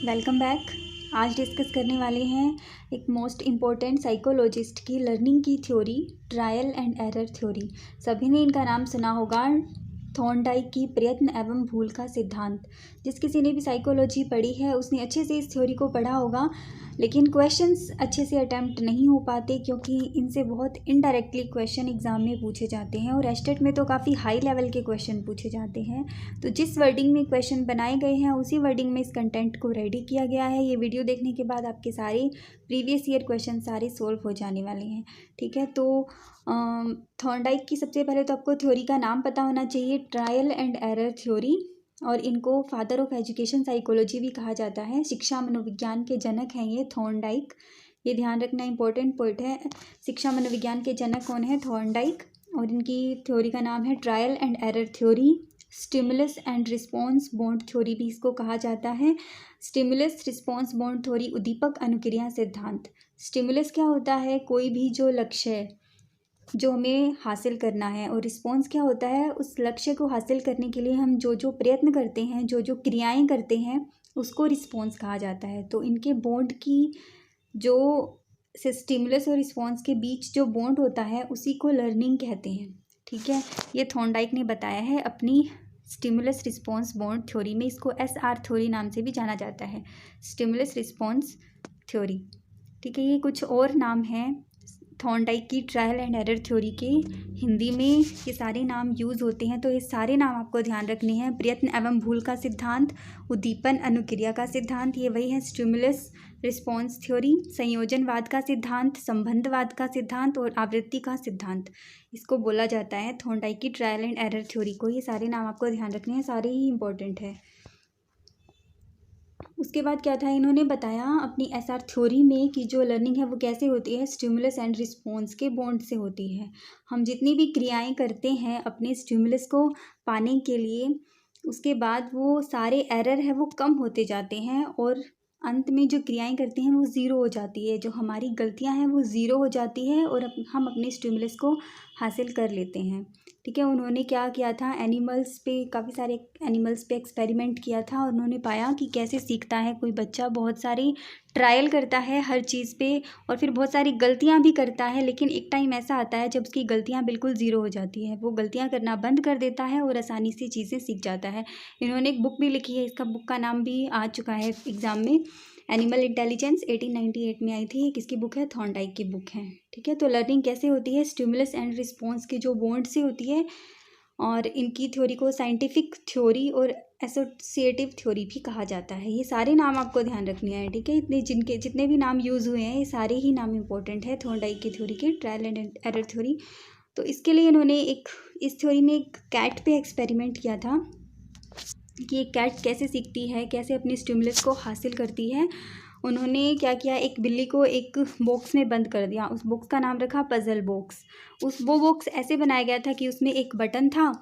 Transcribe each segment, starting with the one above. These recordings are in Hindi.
Welcome back. आज डिस्कस करने वाले हैं एक मोस्ट इम्पॉर्टेंट साइकोलॉजिस्ट की लर्निंग की theory, trial and error theory. सभी ने इनका नाम सुना होगा, थॉर्नडाइक की प्रयत्न एवं भूल का सिद्धांत। जिस किसी ने भी साइकोलॉजी पढ़ी है उसने अच्छे से इस थ्योरी को पढ़ा होगा, लेकिन क्वेश्चंस अच्छे से अटैम्प्ट नहीं हो पाते क्योंकि इनसे बहुत इनडायरेक्टली क्वेश्चन एग्ज़ाम में पूछे जाते हैं और एस्टेट में तो काफ़ी हाई लेवल के क्वेश्चन पूछे जाते हैं। तो जिस वर्डिंग में क्वेश्चन बनाए गए हैं उसी वर्डिंग में इस कंटेंट को रेडी किया गया है। ये वीडियो देखने के बाद आपके सारे प्रीवियस ईयर क्वेश्चन सारे सोल्व हो जाने वाले हैं। ठीक है, तो थॉर्नडाइक की सबसे पहले तो आपको थ्योरी का नाम पता होना चाहिए, ट्रायल एंड एरर थ्योरी, और इनको फादर ऑफ एजुकेशन साइकोलॉजी भी कहा जाता है। शिक्षा मनोविज्ञान के जनक हैं ये थॉर्नडाइक, ये ध्यान रखना इंपॉर्टेंट पॉइंट है। शिक्षा मनोविज्ञान के जनक कौन है? थॉर्नडाइक। और इनकी थ्योरी का नाम है trial and error theory. Stimulus and response bond theory भी इसको कहा जाता है। स्टिमुलस रिस्पॉन्स बॉन्ड थ्योरी, उद्दीपक अनुक्रिया सिद्धांत। स्टिमुलस क्या होता है? कोई भी जो लक्ष्य है जो हमें हासिल करना है, और रिस्पॉन्स क्या होता है? उस लक्ष्य को हासिल करने के लिए हम जो जो प्रयत्न करते हैं, जो जो क्रियाएं करते हैं, उसको रिस्पॉन्स कहा जाता है। तो इनके बॉन्ड की जो स्टिमुलस और रिस्पॉन्स के बीच जो बॉन्ड होता है उसी को लर्निंग कहते हैं। ठीक है, ये थॉर्नडाइक ने बताया है अपनी स्टिमुलस रिस्पॉन्स बॉन्ड थ्योरी में। इसको SR थ्योरी नाम से भी जाना जाता है, स्टिमुलस रिस्पॉन्स थ्योरी। ठीक है, ये कुछ और नाम हैं थॉर्नडाइक की ट्रायल एंड एरर थ्योरी के। हिंदी में ये सारे नाम यूज़ होते हैं, तो ये सारे नाम आपको ध्यान रखने हैं। प्रयत्न एवं भूल का सिद्धांत, उद्दीपन अनुक्रिया का सिद्धांत, ये वही है स्टिमुलस रिस्पॉन्स थ्योरी। संयोजनवाद का सिद्धांत, संबंधवाद का सिद्धांत और आवृत्ति का सिद्धांत, इसको बोला जाता है थॉर्नडाइक की ट्रायल एंड एरर थ्योरी को। ये सारे नाम आपको ध्यान रखने हैं, सारे ही इंपॉर्टेंट है। उसके बाद क्या था, इन्होंने बताया अपनी SR थ्योरी में कि जो लर्निंग है वो कैसे होती है, स्टिमुलस एंड रिस्पॉन्स के बॉन्ड से होती है। हम जितनी भी क्रियाएं करते हैं अपने स्टिमुलस को पाने के लिए, उसके बाद वो सारे एरर है वो कम होते जाते हैं और अंत में जो क्रियाएं करते हैं वो ज़ीरो हो जाती है। जो हमारी गलतियां हैं वो ज़ीरो हो जाती है और हम अपने स्टिमुलस को हासिल कर लेते हैं। ठीक है, उन्होंने क्या किया था, एनिमल्स पे, काफ़ी सारे एनिमल्स पे एक्सपेरिमेंट किया था और उन्होंने पाया कि कैसे सीखता है कोई बच्चा। बहुत सारी ट्रायल करता है हर चीज़ पे और फिर बहुत सारी गलतियां भी करता है, लेकिन एक टाइम ऐसा आता है जब उसकी गलतियां बिल्कुल ज़ीरो हो जाती है, वो गलतियां करना बंद कर देता है और आसानी से चीज़ें सीख जाता है। इन्होंने एक बुक भी लिखी है, इसका बुक का नाम भी आ चुका है एग्ज़ाम में, एनिमल इंटेलिजेंस, 1898 में आई थी। ये किसकी बुक है? थॉर्नडाइक की बुक है। ठीक है, तो लर्निंग कैसे होती है? स्टिमुलस एंड रिस्पॉन्स के जो बॉन्ड से होती है, और इनकी थ्योरी को साइंटिफिक थ्योरी और एसोसिएटिव थ्योरी भी कहा जाता है। ये सारे नाम आपको ध्यान रखने हैं। ठीक है, इतने जितने भी नाम यूज़ हुए हैं ये सारे ही नाम इंपॉर्टेंट है थॉर्नडाइक की थ्योरी के, ट्रायल एंड एरर थ्योरी। तो इसके लिए इन्होंने इस थ्योरी में एक कैट पे एक्सपेरिमेंट किया था कि एक कैट कैसे सीखती है, कैसे अपनी स्टिमुलस को हासिल करती है। उन्होंने क्या किया, एक बिल्ली को एक बॉक्स में बंद कर दिया, उस बॉक्स का नाम रखा पजल बॉक्स। वो बॉक्स ऐसे बनाया गया था कि उसमें एक बटन था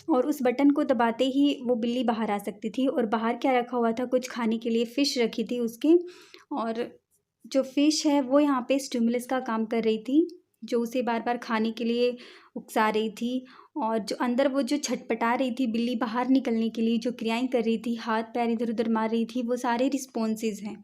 और उस बटन को दबाते ही वो बिल्ली बाहर आ सकती थी। और बाहर क्या रखा हुआ था, कुछ खाने के लिए फ़िश रखी थी उसके, और जो फ़िश है वो यहाँ पे स्टिमुलस का काम कर रही थी, जो उसे बार बार खाने के लिए उकसा रही थी। और जो अंदर वो जो छटपटा रही थी बिल्ली बाहर निकलने के लिए, जो क्रियाएं कर रही थी, हाथ पैर इधर उधर मार रही थी, वो सारे रिस्पॉन्सेज हैं।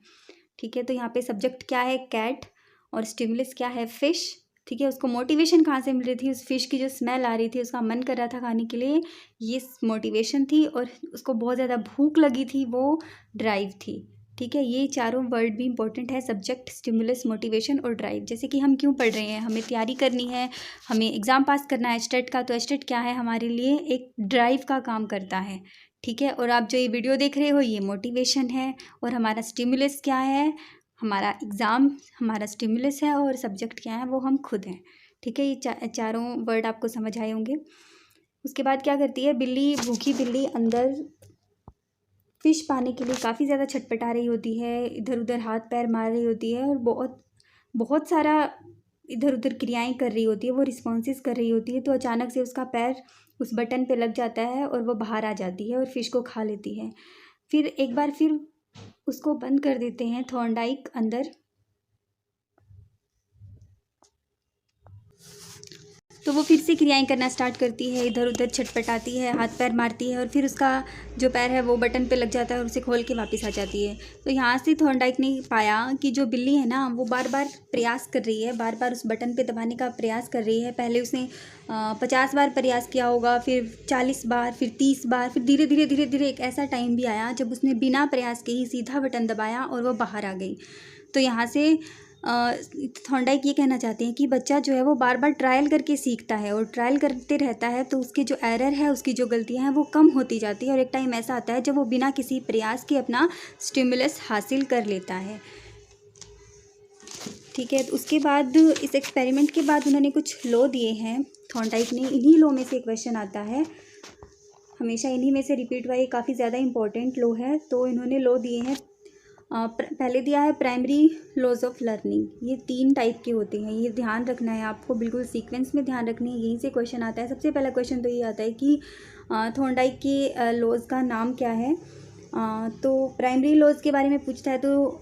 ठीक है, तो यहाँ पे सब्जेक्ट क्या है? कैट, और स्टिमुलस क्या है? फ़िश। ठीक है, उसको मोटिवेशन कहाँ से मिल रही थी? उस फिश की जो स्मेल आ रही थी, उसका मन कर रहा था खाने के लिए, ये मोटिवेशन थी। और उसको बहुत ज़्यादा भूख लगी थी, वो ड्राइव थी। ठीक है, ये चारों वर्ड भी इंपॉर्टेंट है, सब्जेक्ट, स्टिमुलस, मोटिवेशन और ड्राइव। जैसे कि हम क्यों पढ़ रहे हैं, हमें तैयारी करनी है, हमें एग्ज़ाम पास करना है स्टेट का, तो स्टेट क्या है हमारे लिए? एक ड्राइव का काम करता है। ठीक है, और आप जो ये वीडियो देख रहे हो ये मोटिवेशन है, और हमारा स्टिमुलस क्या है? हमारा एग्ज़ाम हमारा स्टिमुलस है, और सब्जेक्ट क्या है? वो हम खुद हैं। ठीक है, ये चारों वर्ड आपको समझ आए होंगे। उसके बाद क्या करती है बिल्ली, भूखी बिल्ली अंदर फ़िश पाने के लिए काफ़ी ज़्यादा छटपटा रही होती है, इधर उधर हाथ पैर मार रही होती है और बहुत बहुत सारा इधर उधर क्रियाएं कर रही होती है, वो रिस्पॉन्सेस कर रही होती है। तो अचानक से उसका पैर उस बटन पे लग जाता है और वो बाहर आ जाती है और फ़िश को खा लेती है। फिर एक बार फिर उसको बंद कर देते हैं थॉर्नडाइक अंदर। तो वो फिर से क्रियाएं करना स्टार्ट करती है, इधर उधर छटपटाती है, हाथ पैर मारती है और फिर उसका जो पैर है वो बटन पे लग जाता है और उसे खोल के वापस आ जाती है। तो यहाँ से थॉर्नडाइक ने पाया कि जो बिल्ली है ना वो बार बार प्रयास कर रही है, बार बार उस बटन पे दबाने का प्रयास कर रही है। पहले उसने 50 बार प्रयास किया होगा, फिर 40 बार, फिर 30 बार, फिर धीरे धीरे धीरे धीरे एक ऐसा टाइम भी आया जब उसने बिना प्रयास के ही सीधा बटन दबाया और वो बाहर आ गई। तो यहाँ से थॉर्नडाइक ये कहना चाहते हैं कि बच्चा जो है वो बार बार ट्रायल करके सीखता है और ट्रायल करते रहता है तो उसके जो एरर है, उसकी जो गलतियां हैं वो कम होती जाती है और एक टाइम ऐसा आता है जब वो बिना किसी प्रयास के अपना स्टिमुलस हासिल कर लेता है। ठीक है, तो उसके बाद इस एक्सपेरिमेंट के बाद उन्होंने कुछ लॉ दिए हैं थॉर्नडाइक ने। इन्हीं लॉ में से क्वेश्चन आता है, हमेशा इन्हीं में से रिपीट हुआ, ये काफ़ी ज़्यादा इंपॉर्टेंट लॉ है। तो इन्होंने लॉ दिए हैं, पहले दिया है प्राइमरी लॉज ऑफ लर्निंग। ये 3 टाइप के होते हैं, ये ध्यान रखना है आपको, बिल्कुल सीक्वेंस में ध्यान रखनी है। यहीं से क्वेश्चन आता है। सबसे पहला क्वेश्चन तो ये आता है कि थॉर्नडाइक के लॉज का नाम क्या है। तो प्राइमरी लॉज के बारे में पूछता है तो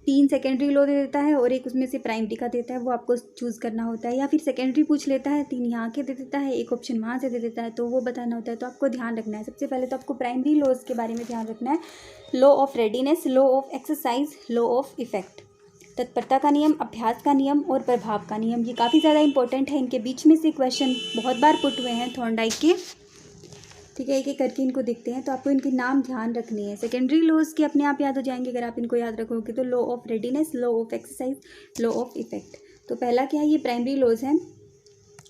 3 सेकेंडरी लॉ दे देता है और एक उसमें से प्राइमरी का देता है, वो आपको चूज़ करना होता है। या फिर सेकेंडरी पूछ लेता है, 3 यहाँ के दे देता है, एक ऑप्शन वहाँ से दे देता है, तो वो बताना होता है। तो आपको ध्यान रखना है, सबसे पहले तो आपको प्राइमरी लॉज के बारे में ध्यान रखना है। Law of readiness, law of exercise, law of effect. तत्परता का नियम, अभ्यास का नियम और प्रभाव का नियम, ये काफ़ी ज़्यादा इंपॉर्टेंट है। इनके बीच में से क्वेश्चन बहुत बार पुट हुए हैं थॉर्नडाइक के। ठीक है, एक एक करके इनको देखते हैं। तो आपको इनके नाम ध्यान रखने हैं। सेकेंडरी लॉज के अपने आप याद हो जाएंगे अगर आप इनको याद रखोगे तो। Law of readiness, law of exercise, law of effect. तो पहला क्या है, ये प्राइमरी लॉज है।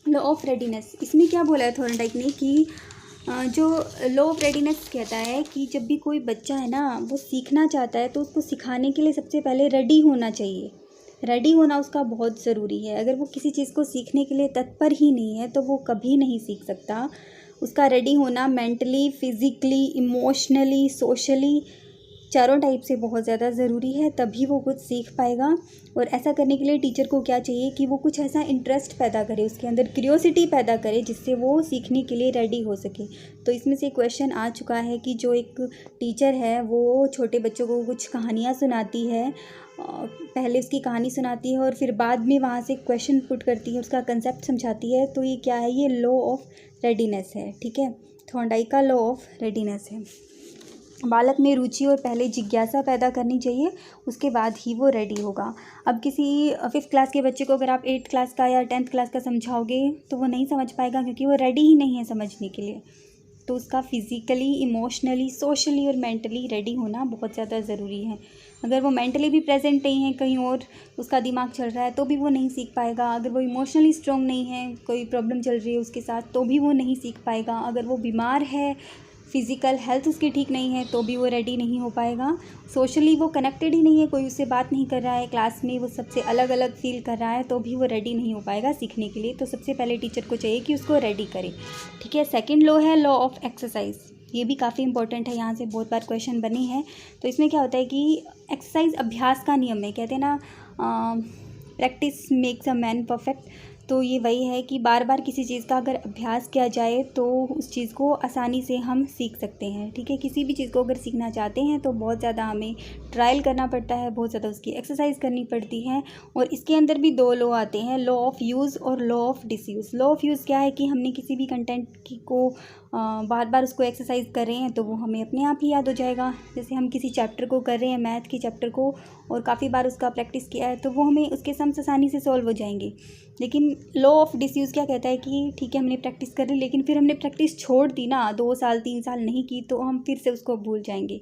लॉ ऑफ रेडीनेस, इसमें क्या बोला है थॉर्नडाइक ने कि जो लॉ ऑफ रेडीनेस कहता है कि जब भी कोई बच्चा है ना वो सीखना चाहता है तो उसको सिखाने के लिए सबसे पहले रेडी होना चाहिए। रेडी होना उसका बहुत ज़रूरी है। अगर वो किसी चीज़ को सीखने के लिए तत्पर ही नहीं है तो वो कभी नहीं सीख सकता। उसका रेडी होना मेंटली, फिज़िकली, इमोशनली, सोशली, चारों टाइप से बहुत ज़्यादा ज़रूरी है, तभी वो कुछ सीख पाएगा। और ऐसा करने के लिए टीचर को क्या चाहिए कि वो कुछ ऐसा इंटरेस्ट पैदा करे, उसके अंदर क्यूरियोसिटी पैदा करे जिससे वो सीखने के लिए रेडी हो सके। तो इसमें से क्वेश्चन आ चुका है कि जो एक टीचर है वो छोटे बच्चों को कुछ कहानियाँ सुनाती है, पहले उसकी कहानी सुनाती है और फिर बाद में वहाँ से क्वेश्चन पुट करती है, उसका कंसेप्ट समझाती है। तो ये क्या है, ये लॉ ऑफ रेडीनेस है। ठीक है, थॉर्नडाइक का लॉ ऑफ रेडीनेस है। बालक में रुचि और पहले जिज्ञासा पैदा करनी चाहिए, उसके बाद ही वो रेडी होगा। अब किसी 5th क्लास के बच्चे को अगर आप 8th क्लास का या 10th क्लास का समझाओगे तो वो नहीं समझ पाएगा, क्योंकि वो रेडी ही नहीं है समझने के लिए। तो उसका फिज़िकली, इमोशनली, सोशली और मेंटली रेडी होना बहुत ज़्यादा ज़रूरी है। अगर वो मेंटली भी प्रेजेंट नहीं है, कहीं और उसका दिमाग चल रहा है, तो भी वो नहीं सीख पाएगा। अगर वो इमोशनली स्ट्रॉन्ग नहीं है, कोई प्रॉब्लम चल रही है उसके साथ, तो भी वो नहीं सीख पाएगा। अगर वो बीमार है, फिज़िकल हेल्थ उसकी ठीक नहीं है, तो भी वो रेडी नहीं हो पाएगा। सोशली वो कनेक्टेड ही नहीं है, कोई उससे बात नहीं कर रहा है, क्लास में वो सबसे अलग अलग फील कर रहा है, तो भी वो रेडी नहीं हो पाएगा सीखने के लिए। तो सबसे पहले टीचर को चाहिए कि उसको रेडी करे। ठीक है, सेकंड लॉ है लॉ ऑफ एक्सरसाइज। ये भी काफ़ी इंपॉर्टेंट है, यहाँ से बहुत बार क्वेश्चन बने हैं। तो इसमें क्या होता है कि एक्सरसाइज अभ्यास का नियम है। कहते हैं ना, practice makes a man perfect. तो ये वही है कि बार बार किसी चीज़ का अगर अभ्यास किया जाए तो उस चीज़ को आसानी से हम सीख सकते हैं। ठीक है, किसी भी चीज़ को अगर सीखना चाहते हैं तो बहुत ज़्यादा हमें ट्रायल करना पड़ता है, बहुत ज़्यादा उसकी एक्सरसाइज करनी पड़ती है। और इसके अंदर भी 2 लॉ आते हैं, लॉ ऑफ यूज़ और law of disuse. Law of use क्या है कि हमने किसी भी कंटेंट को बार बार उसको एक्सरसाइज कर रहे हैं तो वो हमें अपने आप ही याद हो जाएगा। जैसे हम किसी चैप्टर को कर रहे हैं, मैथ के चैप्टर को, और काफ़ी बार उसका प्रैक्टिस किया है तो वो हमें उसके सम्स आसानी से सॉल्व हो जाएंगे। लेकिन लॉ ऑफ डिसयूज़ क्या कहता है कि ठीक है, हमने प्रैक्टिस कर ली, लेकिन फिर हमने प्रैक्टिस छोड़ दी ना, 2 साल 3 साल नहीं की, तो हम फिर से उसको भूल जाएंगे।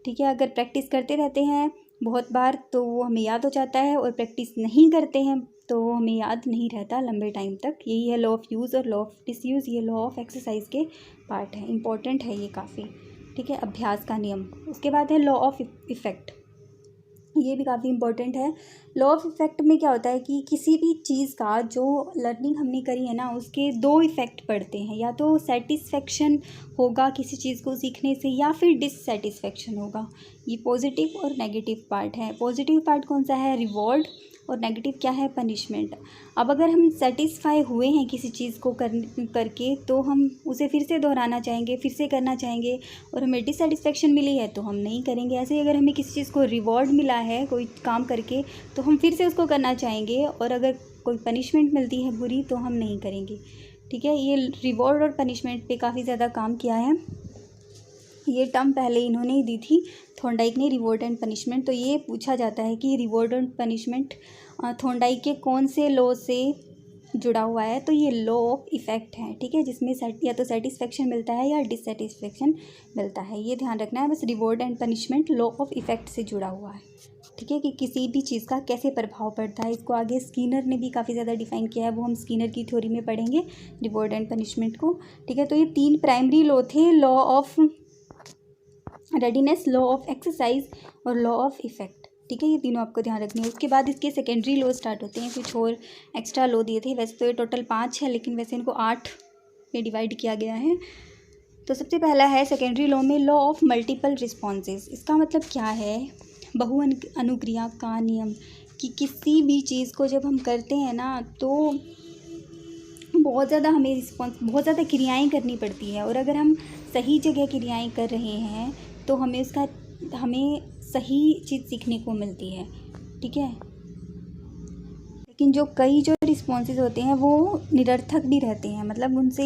ठीक है, अगर प्रैक्टिस करते रहते हैं बहुत बार तो वो हमें याद हो जाता है, और प्रैक्टिस नहीं करते हैं तो वो हमें याद नहीं रहता लंबे टाइम तक। यही है लॉ ऑफ यूज़ और लॉ ऑफ डिसयूज़। ये लॉ ऑफ एक्सरसाइज के पार्ट है, इंपॉर्टेंट है ये काफ़ी। ठीक है, अभ्यास का नियम। उसके बाद है लॉ ऑफ इफ़ेक्ट। ये भी काफ़ी इंपॉर्टेंट है। लॉ ऑफ इफ़ेक्ट में क्या होता है कि किसी भी चीज़ का जो लर्निंग हमने करी है ना, उसके 2 इफ़ेक्ट पड़ते हैं। या तो सेटिस्फेक्शन होगा किसी चीज़ को सीखने से, या फिर डिससेटिस्फेक्शन होगा। ये पॉजिटिव और नेगेटिव पार्ट है। पॉजिटिव पार्ट कौन सा है, रिवॉर्ड, और नेगेटिव क्या है, पनिशमेंट। अब अगर हम सेटिस्फाई हुए हैं किसी चीज़ को करके तो हम उसे फिर से दोहराना चाहेंगे, फिर से करना चाहेंगे। और हमें डिससेटिस्फेक्शन मिली है तो हम नहीं करेंगे। ऐसे ही अगर हमें किसी चीज़ को रिवॉर्ड मिला है कोई काम करके तो हम फिर से उसको करना चाहेंगे। और अगर कोई पनिशमेंट मिलती है बुरी तो हम नहीं करेंगे, ठीक है। ये रिवॉर्ड और पनिशमेंट पे काफ़ी ज़्यादा काम किया है। ये टर्म पहले इन्होंने ही दी थी, थॉर्नडाइक ने, रिवॉर्ड एंड पनिशमेंट। तो ये पूछा जाता है कि रिवॉर्ड एंड पनिशमेंट थॉर्नडाइक के कौन से लॉ से जुड़ा हुआ है। तो ये लॉ ऑफ इफ़ेक्ट है, ठीक है, जिसमें या तो सेटिस्फेक्शन मिलता है या डिससेटिस्फेक्शन मिलता है, ये ध्यान रखना है बस। Reward and punishment law of effect से जुड़ा हुआ है, ठीक है, कि किसी भी चीज़ का कैसे प्रभाव पड़ता है। इसको आगे स्किनर ने भी काफ़ी ज़्यादा डिफाइन किया है, वो हम स्किनर की थ्योरी में पढ़ेंगे रिवॉर्ड एंड पनिशमेंट को, ठीक है। तो ये 3 प्राइमरी लॉ थे, law of readiness, law of exercise और लॉ ऑफ इफ़ेक्ट, ठीक है। ये तीनों आपको ध्यान रखने हैं। उसके बाद इसके सेकेंडरी लॉ स्टार्ट होते हैं, कुछ और एक्स्ट्रा लॉ दिए थे। वैसे तो ये टोटल 5 है, लेकिन वैसे इनको 8 में डिवाइड किया गया है। तो सबसे पहला है सेकेंडरी लॉ में लॉ ऑफ मल्टीपल रिस्पॉन्सेज। इसका मतलब क्या है, बहु अनुक्रिया का नियम, कि किसी भी चीज़ को जब हम करते हैं ना तो बहुत ज़्यादा हमें बहुत ज़्यादा क्रियाएं करनी पड़ती है, और अगर हम सही जगह क्रियाएं कर रहे हैं तो हमें सही चीज़ सीखने को मिलती है, ठीक है। लेकिन कई जो रिस्पॉन्सेज होते हैं वो निरर्थक भी रहते हैं, मतलब उनसे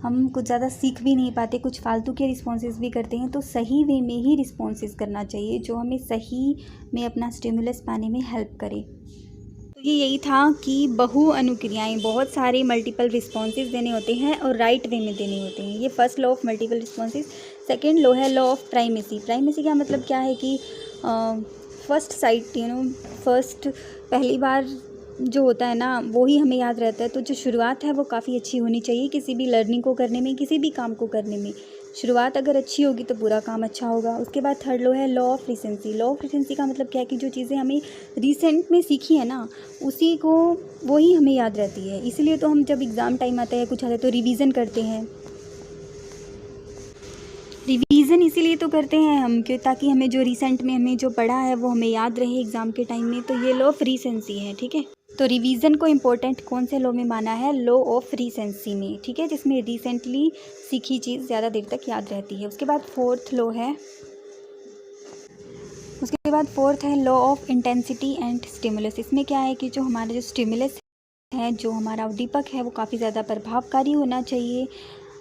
हम कुछ ज़्यादा सीख भी नहीं पाते, कुछ फालतू के रिस्पॉन्सेज भी करते हैं। तो सही वे में ही रिस्पॉन्सेज करना चाहिए जो हमें सही में अपना स्टिमुलस पाने में हेल्प करे। तो ये यही था कि बहु अनुक्रियाएँ, बहुत सारे मल्टीपल रिस्पॉन्सेज देने होते हैं और राइट वे में देने होते हैं। ये first law of multiple responses. Second law है लॉ ऑफ प्राइमेसी। प्राइमेसी का मतलब क्या है कि फर्स्ट साइट, फर्स्ट पहली बार जो होता है ना वो ही हमें याद रहता है। तो जो शुरुआत है वो काफ़ी अच्छी होनी चाहिए किसी भी लर्निंग को करने में, किसी भी काम को करने में। शुरुआत अगर अच्छी होगी तो पूरा काम अच्छा होगा। उसके बाद थर्ड लॉ है law of recency. Law of recency का मतलब क्या है कि जो चीज़ें हमें रिसेंट में सीखी है ना उसी को वही हमें याद रहती है। इसीलिए तो हम जब एग्ज़ाम टाइम आता है कुछ आता है तो रिवीजन करते हैं। रिवीजन इसीलिए तो करते हैं हम कि ताकि हमें जो रिसेंट में हमें जो पढ़ा है वो हमें याद रहे एग्ज़ाम के टाइम में। तो ये लॉ ऑफ रिसेंसी है, ठीक है। तो रिवीजन को इम्पोर्टेंट कौन से लॉ में माना है, लॉ ऑफ रिसेंसी में, ठीक है, जिसमें रिसेंटली सीखी चीज़ ज़्यादा देर तक याद रहती है। उसके बाद फोर्थ है law of intensity and stimulus. इसमें क्या है कि जो हमारा जो स्टिमुलस है, जो हमारा उद्दीपक है वो काफ़ी ज़्यादा प्रभावकारी होना चाहिए।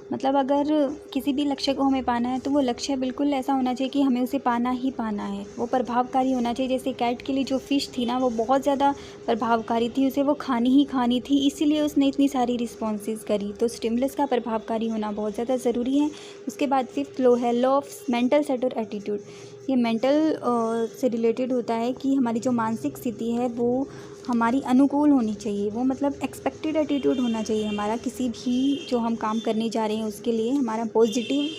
मतलब अगर किसी भी लक्ष्य को हमें पाना है तो वो लक्ष्य बिल्कुल ऐसा होना चाहिए कि हमें उसे पाना ही पाना है, वो प्रभावकारी होना चाहिए। जैसे कैट के लिए जो फ़िश थी ना वो बहुत ज़्यादा प्रभावकारी थी, उसे वो खानी ही खानी थी, इसीलिए उसने इतनी सारी रिस्पॉन्सेज करी। तो स्टिमुलस का प्रभावकारी होना बहुत ज़्यादा ज़रूरी है। उसके बाद फिफ्थ लॉ है लॉ ऑफ मेंटल सेट और एटीट्यूड। ये मेंटल से रिलेटेड होता है कि हमारी जो मानसिक स्थिति है वो हमारी अनुकूल होनी चाहिए, वो मतलब एक्सपेक्टेड एटीट्यूड होना चाहिए हमारा। किसी भी जो हम काम करने जा रहे हैं उसके लिए हमारा पॉजिटिव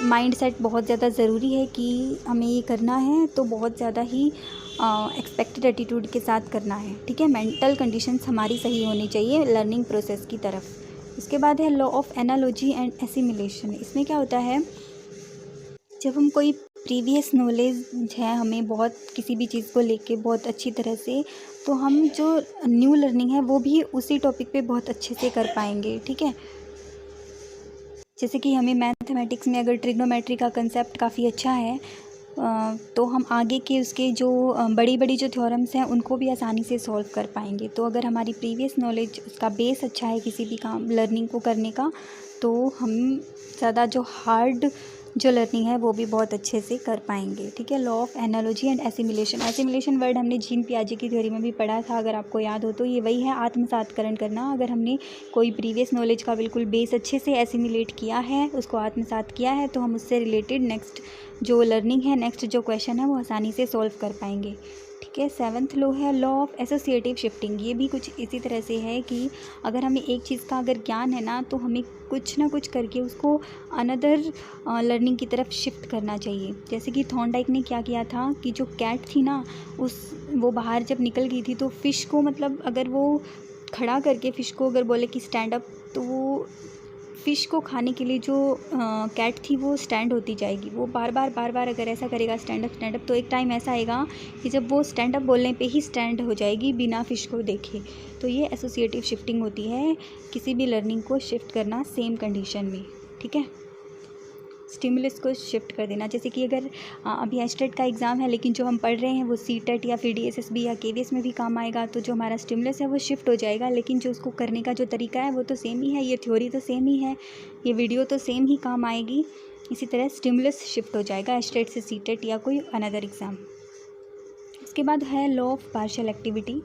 माइंड सेट बहुत ज़्यादा ज़रूरी है कि हमें ये करना है तो बहुत ज़्यादा ही एक्सपेक्टेड एटीट्यूड के साथ करना है, ठीक है। मेंटल कंडीशंस हमारी सही होनी चाहिए लर्निंग प्रोसेस की तरफ। उसके बाद है law of analogy and assimilation. इसमें क्या होता है, जब हम कोई प्रीवियस नॉलेज है हमें बहुत किसी भी चीज़ को लेके बहुत अच्छी तरह से, तो हम जो न्यू लर्निंग है वो भी उसी टॉपिक पे बहुत अच्छे से कर पाएंगे, ठीक है। जैसे कि हमें मैथमेटिक्स में अगर ट्रिग्नोमेट्री का कंसेप्ट काफ़ी अच्छा है तो हम आगे के उसके जो बड़ी बड़ी जो थ्योरम्स हैं उनको भी आसानी से सॉल्व कर पाएंगे। तो अगर हमारी प्रीवियस नॉलेज उसका बेस अच्छा है किसी भी काम लर्निंग को करने का, तो हम ज़्यादा जो हार्ड जो लर्निंग है वो भी बहुत अच्छे से कर पाएंगे, ठीक है। Law of analogy and assimilation. Assimilation word हमने जीन पियाजे की थ्योरी में भी पढ़ा था, अगर आपको याद हो तो। ये वही है आत्मसातकरण करना। अगर हमने कोई प्रीवियस नॉलेज का बिल्कुल बेस अच्छे से एसिमिलेट किया है, उसको आत्मसात किया है, तो हम उससे रिलेटेड नेक्स्ट जो लर्निंग है, नेक्स्ट जो क्वेश्चन है वो आसानी से सॉल्व कर पाएंगे, ठीक है। सेवन्थ लॉ है लॉ ऑफ एसोसिएटिव शिफ्टिंग। ये भी कुछ इसी तरह से है कि अगर हमें एक चीज़ का अगर ज्ञान है ना तो हमें कुछ ना कुछ करके उसको अनदर लर्निंग की तरफ शिफ्ट करना चाहिए। जैसे कि थॉर्नडाइक ने क्या किया था कि जो कैट थी ना वो बाहर जब निकल गई थी तो फ़िश को, मतलब अगर वो खड़ा करके फ़िश को अगर बोले कि स्टैंड अप, तो वो फ़िश को खाने के लिए जो कैट थी वो स्टैंड होती जाएगी। वो बार बार अगर ऐसा करेगा स्टैंड अप, तो एक टाइम ऐसा आएगा कि जब वो स्टैंड अप बोलने पे ही स्टैंड हो जाएगी बिना फ़िश को देखे। तो ये एसोसिएटिव शिफ्टिंग होती है, किसी भी लर्निंग को शिफ्ट करना सेम कंडीशन में, ठीक है। स्टिमुलस को शिफ्ट कर देना। जैसे कि अगर अभी एस्टेट का एग्ज़ाम है लेकिन जो हम पढ़ रहे हैं वो सीटेट या फिर डीएसएसबी या केवीएस में भी काम आएगा, तो जो हमारा स्टिमुलस है वो शिफ्ट हो जाएगा, लेकिन जो उसको करने का जो तरीका है वो तो सेम ही है, ये थ्योरी तो सेम ही है, ये वीडियो तो सेम ही काम आएगी। इसी तरह स्टिमुलस शिफ्ट हो जाएगा एस्टेट से सीटेट या कोई अनदर एग्ज़ाम। इसके बाद है लॉ ऑफ पार्शियल एक्टिविटी।